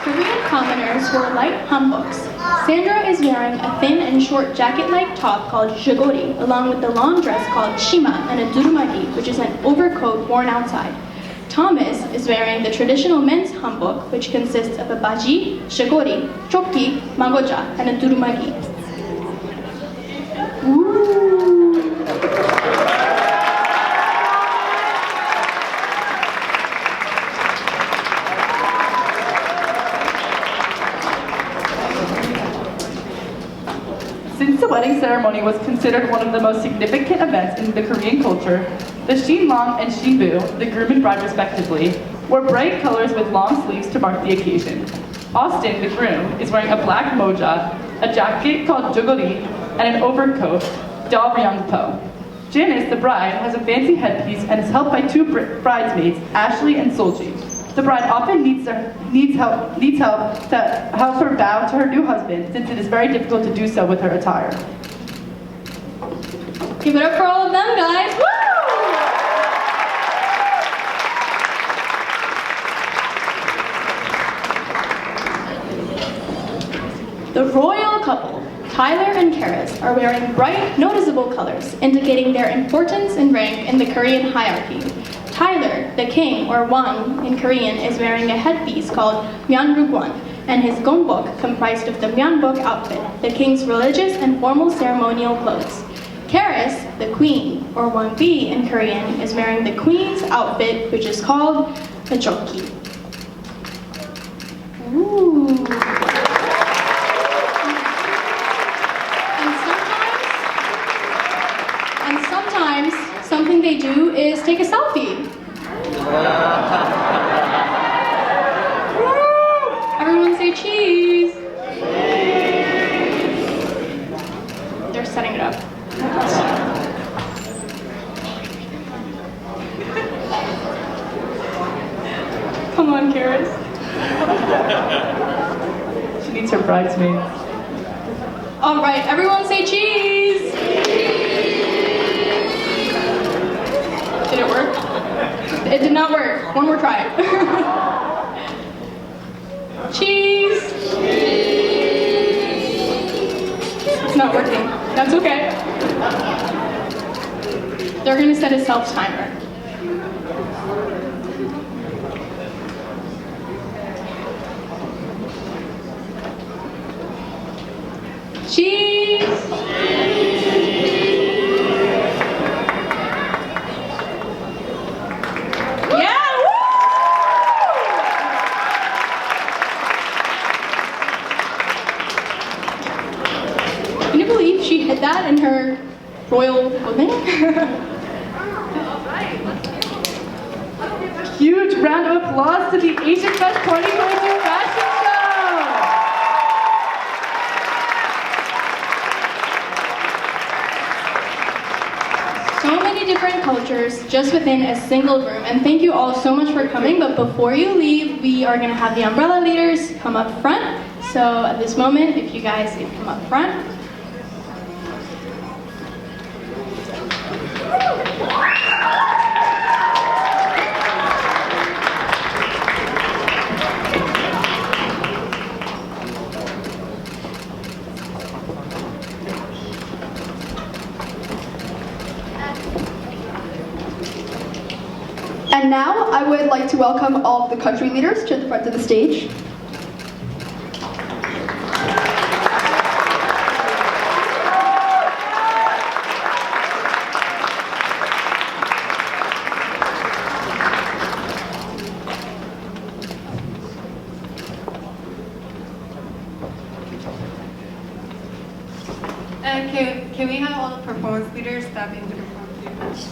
Korean commoners wore light hanboks. Sandra is wearing a thin and short jacket-like top called jogori, along with the long dress called chima and a durumagi, which is an overcoat worn outside. Thomas is wearing the traditional men's hanbok, which consists of a baji, jogori, chokki, magoja, and a durumagi. Since the wedding ceremony was considered one of the most significant events in the Korean culture, the shinlang and shinbu, the groom and bride respectively, wore bright colors with long sleeves to mark the occasion. Austin, the groom, is wearing a black moja, a jacket called jogori, and an overcoat, dalryangpo. Janice, the bride, has a fancy headpiece and is helped by two bridesmaids, Ashley and Solji. The bride often needs help to help her bow to her new husband, since it is very difficult to do so with her attire. Give it up for all of them, guys. Woo! The royal couple, Tyler and Karis, are wearing bright, noticeable colors, indicating their importance and rank in the Korean hierarchy. Tyler, the king, or wang in Korean, is wearing a headpiece called myeonbukwan, and his gongbok comprised of the myeonbok outfit, the king's religious and formal ceremonial clothes. Karis, the queen, or wangbi in Korean, is wearing the queen's outfit, which is called a jokki. Ooh. And sometimes, something they do is take a selfie. Everyone say cheese. They're setting it up. Come on, Karis. She needs her bridesmaids. All right, everyone say cheese. Did it work? It did not work. One more try. Cheese. It's not working. That's okay. They're going to set a self-timer. Cheese. She hid that in her royal clothing. Huge round of applause to the Asian Fest 2022 Fashion Show! So many different cultures just within a single room. And thank you all so much for coming. But before you leave, we are going to have the umbrella leaders come up front. So at this moment, if you guys could come up front. And now I would like to welcome all of the country leaders to the front of the stage. Can we have all the performance leaders step into the front, please?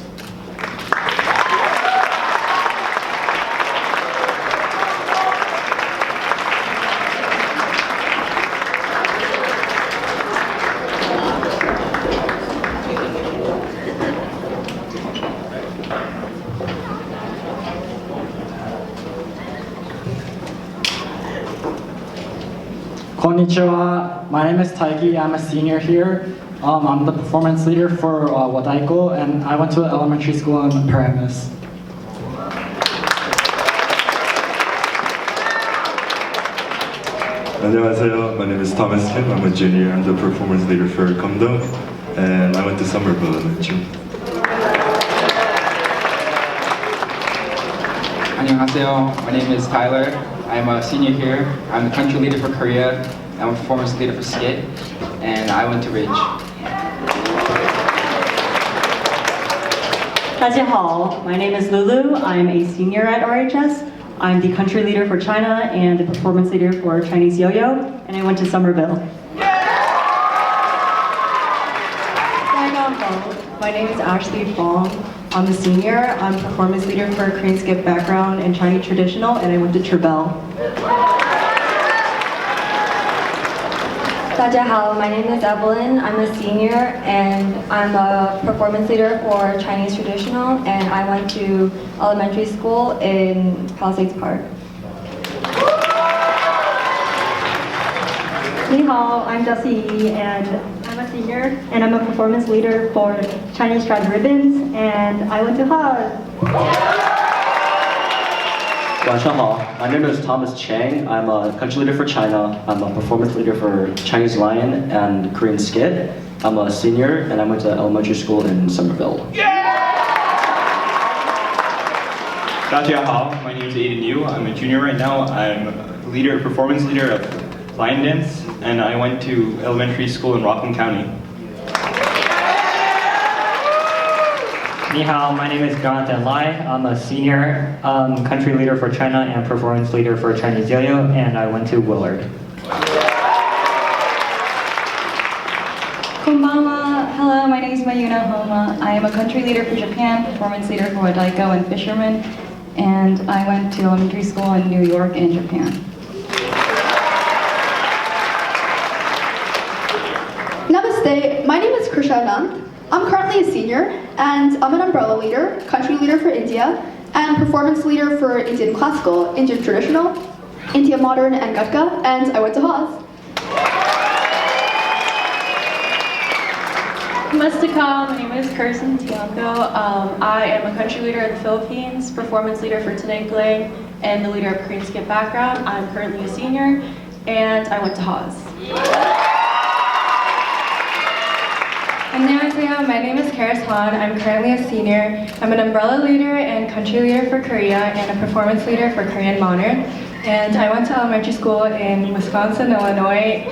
Konnichiwa, my name is Taiki, I'm a senior here. I'm the performance leader for Wadaiko, and I went to an elementary school in Paramus. 안녕하세요. My name is Thomas Kim. I'm a junior. I'm the performance leader for Komdo, and I went to Somerville Elementary. 안녕하세요. My name is Tyler. I'm a senior here. I'm the country leader for Korea. I'm a performance leader for Skit, and I went to Ridge. 大家好, my name is Lulu. I'm a senior at RHS. I'm the country leader for China and the performance leader for Chinese Yo-Yo, and I went to Somerville. My name is Ashley Fong. I'm a senior. I'm performance leader for Korean Skip background and Chinese traditional, and I went to Trebel. 大家好, my name is Evelyn. I'm a senior and I'm a performance leader for Chinese traditional, and I went to elementary school in Palisades Park. 你好, I'm Jessie Yi, and I'm a senior, and I'm a performance leader for Chinese Striped Ribbons, and I went to Haas. 晚上好, my name is Thomas Chang. I'm a country leader for China. I'm a performance leader for Chinese Lion and Korean Skit. I'm a senior and I went to elementary school in Somerville. 大家好, my name is Aiden Yu. I'm a junior right now. I'm a performance leader of Lion Dance, and I went to elementary school in Rockland County. 你好, my name is Jonathan Lai. I'm a senior country leader for China and performance leader for Chinese Yo-Yo, and I went to Willard. Konbanwa. Hello, my name is Mayuna Homa. I am a country leader for Japan, performance leader for Daiko and Fisherman, and I went to elementary school in New York and Japan. Namaste, my name is Krisha Anand. I'm currently a senior, and I'm an umbrella leader, country leader for India, and performance leader for Indian classical, Indian traditional, India modern, and Gatka, and I went to Haas. Mastakal, my name is Kirsten Tiango. I am a country leader in the Philippines, performance leader for Tenegling, and the leader of Korean Skip background. I'm currently a senior, and I went to Haas. 안녕하세요. My name is Karis Han. I'm currently a senior. I'm an umbrella leader and country leader for Korea and a performance leader for Korean Modern. And I went to elementary school in Wisconsin, Illinois,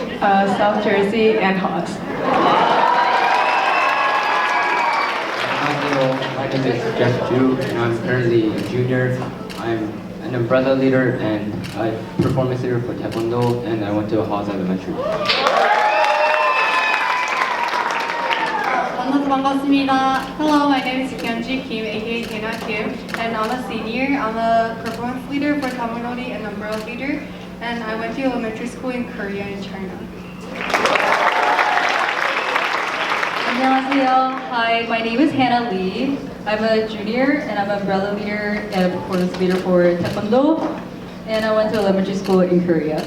South Jersey, and Haas. 안녕하세요. My name is Jeff Ju, and I'm currently a junior. I'm an umbrella leader and a performance leader for Taekwondo, and I went to Haas Elementary. 만나서 반갑습니다. Hello, my name is Kyunji Kim, aka Dana Kim, and I'm a senior. I'm a performance leader for Tamarori and umbrella leader, and I went to elementary school in Korea and China. 안녕하세요. Hi, my name is Hannah Lee. I'm a junior and I'm an umbrella leader and a performance leader for Taekwondo, and I went to elementary school in Korea.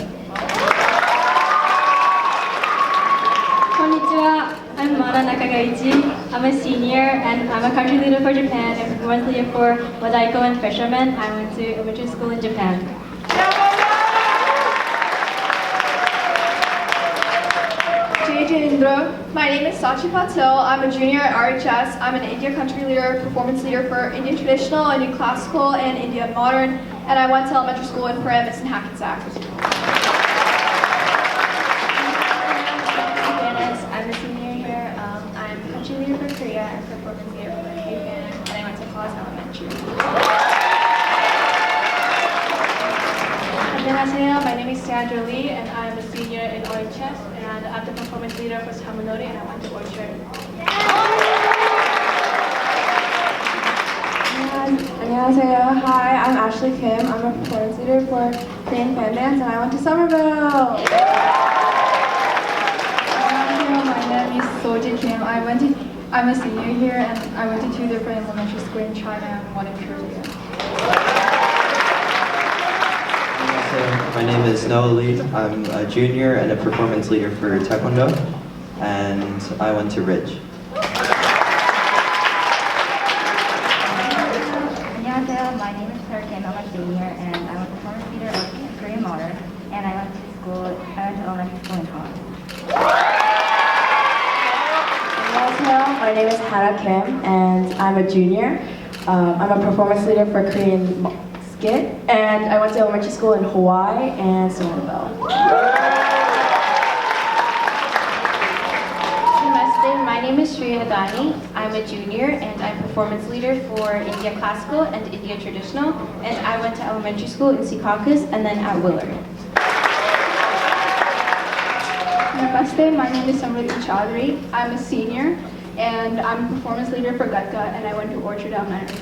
Konnichiwa, I'm Mara Nakagaichi. I'm a senior and I'm a country leader for Japan and performance leader for Wadaiko and Fisherman. I went to elementary school in Japan. JJ Indra. My name is Sachi Patel. I'm a junior at RHS. I'm an India country leader, performance leader for Indian traditional, Indian classical, and Indian modern. And I went to elementary school in Paramus and Hackensack. I'm a senior here. I'm country leader for Korea and performance leader for Japan, and I went to Claus Elementary. 안녕하세요. My name is Sandra Lee, and I'm a senior in RHS, and I'm the performance leader for Tamanori, and I went to Orchard. 안녕하세요. Hi, I'm Ashley Kim. I'm a performance leader for Korean Fan Dance, and I went to Somerville. My name is Soji Kim. I'm a senior here, and I went to 2 different elementary schools in China and 1 in Korea. My name is Noah Lee. I'm a junior and a performance leader for Taekwondo, and I went to Ridge. 안녕하세요. My name is Claire Kim. I'm a senior and I'm a performance leader of Korean Modern, and I went to school and elementary school in Hong. 안녕하세요. My name is Hannah Kim, and I'm a junior. I'm a performance leader for Korean skit, and I went to elementary school in Hawaii and Somerville. Namaste, my name is Shreya Adani. I'm a junior and I'm performance leader for India Classical and India Traditional, and I went to elementary school in Secaucus and then at Willard. Namaste, my name is Samriti Chaudhary. I'm a senior and I'm a performance leader for Gatka, and I went to Orchard Elementary.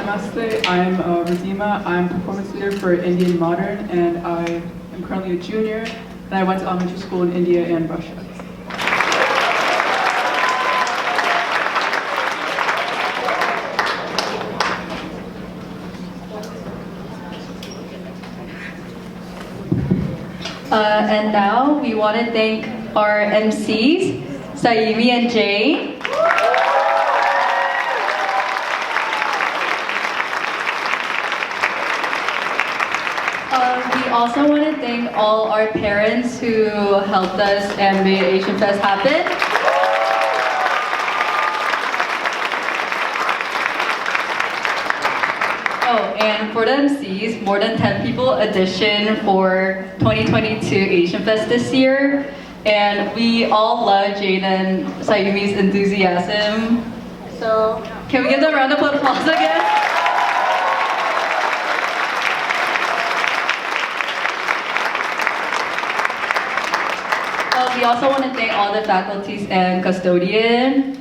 Namaste, I'm Razima. I'm performance leader for Indian Modern, and I am currently a junior, and I went to elementary school in India and Russia. And now we want to thank our MCs, Sayumi and Jay. We also want to thank all our parents who helped us and made Asian Fest happen. Oh, and for the MCs, more than 10 people addition for 2022 Asian Fest this year. And we all love Jane and Sayumi's enthusiasm. So, can we give them a round of applause again? We also want to thank all the faculties and custodians.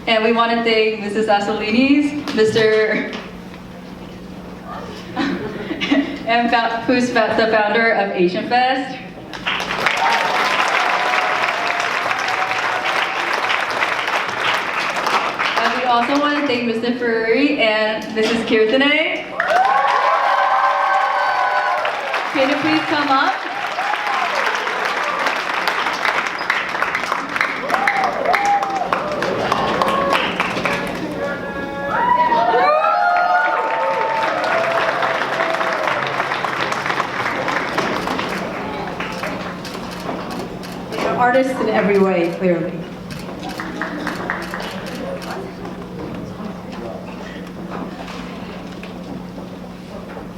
And we want to thank Mrs. Assolinis, Mr. and who's the founder of Asian Fest. And we also want to thank Mr. Furry and Mrs. Kirtane. Can you please come up? Artists in every way, clearly.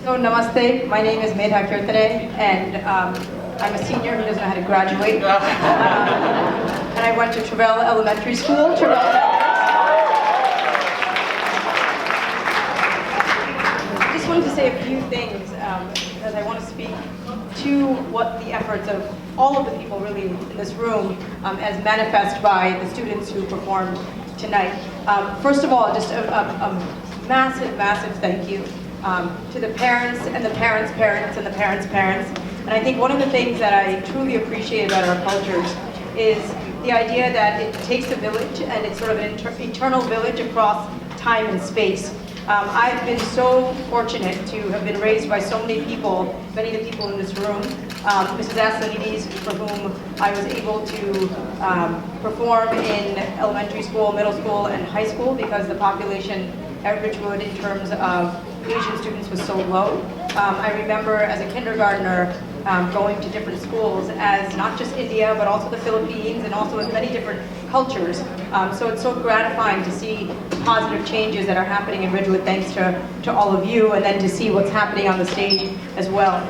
So namaste, my name is Medha Kirtane, and I'm a senior who doesn't know how to graduate. And I went to Travella Elementary School. I just wanted to say a few things, because I want to speak to what the efforts of all of the people really in this room, as manifest by the students who performed tonight. First of all, just a massive, massive thank you to the parents and the parents' parents and the parents' parents. And I think one of the things that I truly appreciate about our cultures is the idea that it takes a village, and it's sort of an eternal village across time and space. I've been so fortunate to have been raised by so many people, many of the people in this room. Mrs. Assolinis, for whom I was able to perform in elementary school, middle school, and high school because the population at Ridgewood in terms of Asian students was so low. I remember as a kindergartner going to different schools as not just India, but also the Philippines and also as many different cultures. So it's so gratifying to see positive changes that are happening in Ridgewood thanks to all of you, and then to see what's happening on the stage as well.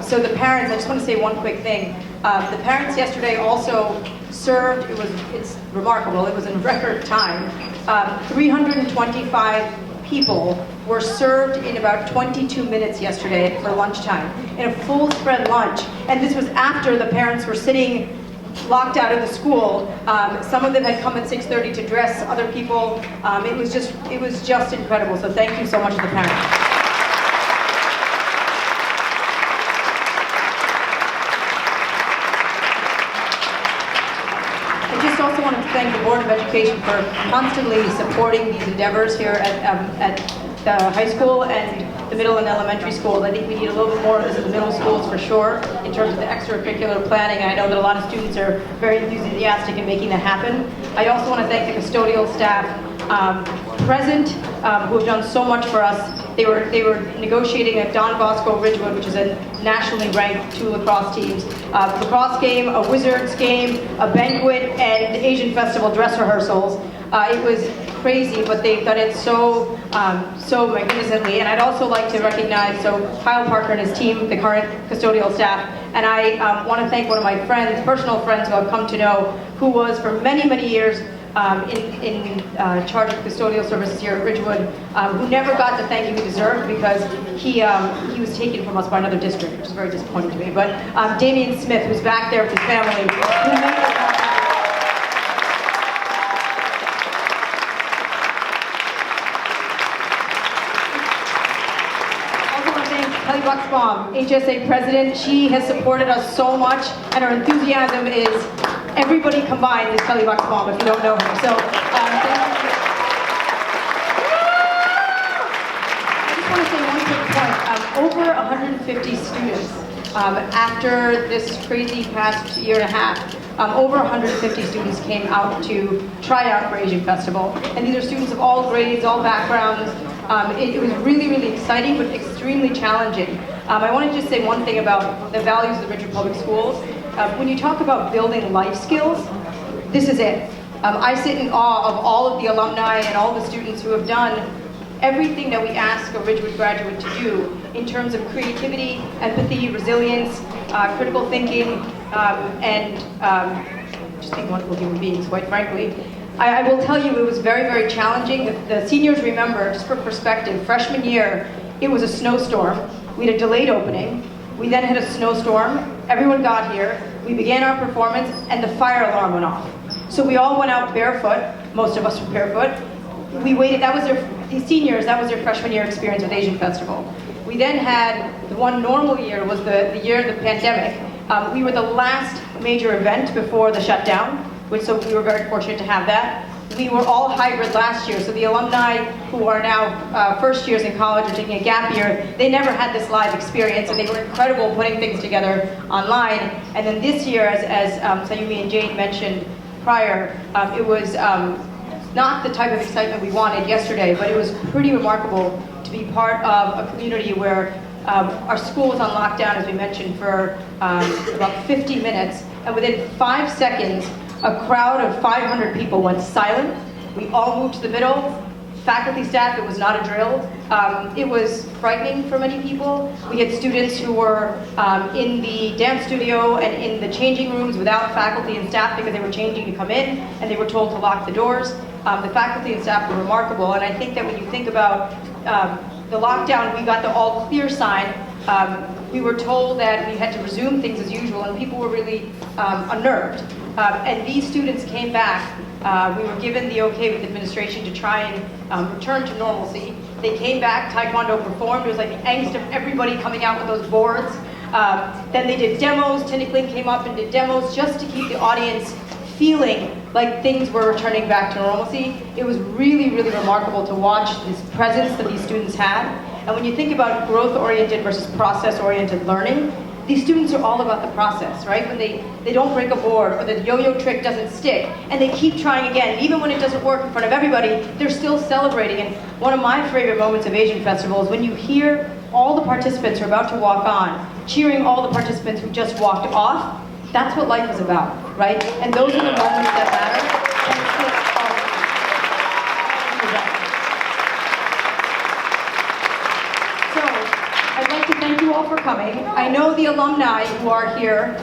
So the parents, I just want to say one quick thing. The parents yesterday also served, it's remarkable, it was in record time. 325 people were served in about 22 minutes yesterday for lunchtime, in a full spread lunch. And this was after the parents were sitting locked out of the school. Some of them had come at 6:30 to dress other people. It was just incredible. So thank you so much to the parents. I just also wanted to thank the Board of Education for constantly supporting these endeavors here at the high school, and the middle and elementary schools. I think we need a little bit more of this in the middle schools for sure, in terms of the extracurricular planning. And I know that a lot of students are very enthusiastic in making that happen. I also want to thank the custodial staff present, who have done so much for us. They were negotiating at Don Bosco Ridgewood, which is a nationally ranked 2 lacrosse teams, lacrosse game, a Wizards game, a banquet, and Asian Festival dress rehearsals. It was crazy, but they've done it so magnificently. And I'd also like to recognize Kyle Parker and his team, the current custodial staff. And I want to thank one of my friends, personal friends who I've come to know, who was for many, many years in charge of custodial services here at Ridgewood, who never got the thank you he deserved because he was taken from us by another district, which is very disappointing to me. But Damian Smith, who's back there with his family, who made it happen. Kelly Bucksbaum, HSA president, she has supported us so much, and her enthusiasm is everybody combined is Kelly Bucksbaum, if you don't know her. So, thank you. I just want to say one quick point. Over 150 students, after this crazy past year and a half, over 150 students came out to try out for Asian Festival. And these are students of all grades, all backgrounds. It was really, really exciting, but extremely challenging. I want to just say one thing about the values of the Ridgewood Public Schools. When you talk about building life skills, this is it. I sit in awe of all of the alumni and all the students who have done everything that we ask a Ridgewood graduate to do in terms of creativity, empathy, resilience, critical thinking, and just being wonderful human beings, quite frankly. I will tell you, it was very, very challenging. The seniors remember, just for perspective, freshman year, it was a snowstorm. We had a delayed opening. We then had a snowstorm. Everyone got here. We began our performance, and the fire alarm went off. So we all went out barefoot. Most of us were barefoot. We waited. That was the seniors. That was their freshman year experience with Asian Festival. We then had the one normal year was the year of the pandemic. We were the last major event before the shutdown, so we were very fortunate to have that. We were all hybrid last year, so the alumni who are now first years in college or taking a gap year, they never had this live experience, and they were incredible putting things together online. And then this year, as Sayumi and Jane mentioned prior, it was not the type of excitement we wanted yesterday, but it was pretty remarkable to be part of a community where our school was on lockdown, as we mentioned, for about 50 minutes, and within 5 seconds, a crowd of 500 people went silent. We all moved to the middle. Faculty, staff, it was not a drill. It was frightening for many people. We had students who were in the dance studio and in the changing rooms without faculty and staff because they were changing to come in, and they were told to lock the doors. The faculty and staff were remarkable, and I think that when you think about the lockdown, we got the all clear sign. We were told that we had to resume things as usual, and people were really unnerved. And these students came back. We were given the okay with administration to try and return to normalcy. They came back, Taekwondo performed. It was like the angst of everybody coming out with those boards. Then they did demos. Tinikling came up and did demos just to keep the audience feeling like things were returning back to normalcy. It was really, really remarkable to watch this presence that these students had. And when you think about growth-oriented versus process-oriented learning, these students are all about the process, right? When they don't break a board or the yo-yo trick doesn't stick and they keep trying again. And even when it doesn't work in front of everybody, they're still celebrating. And one of my favorite moments of Asian Festival is when you hear all the participants who are about to walk on, cheering all the participants who just walked off. That's what life is about, right? And those are the moments that matter. Thank you all for coming. I know the alumni who are here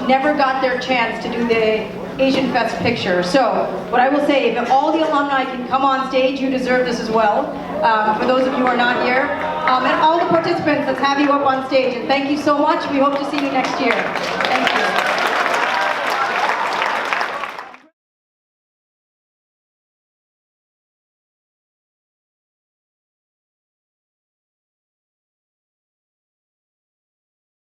never got their chance to do the Asian Fest picture. So what I will say, if all the alumni can come on stage, you deserve this as well. For those of you who are not here. And all the participants, let's have you up on stage. And thank you so much. We hope to see you next year.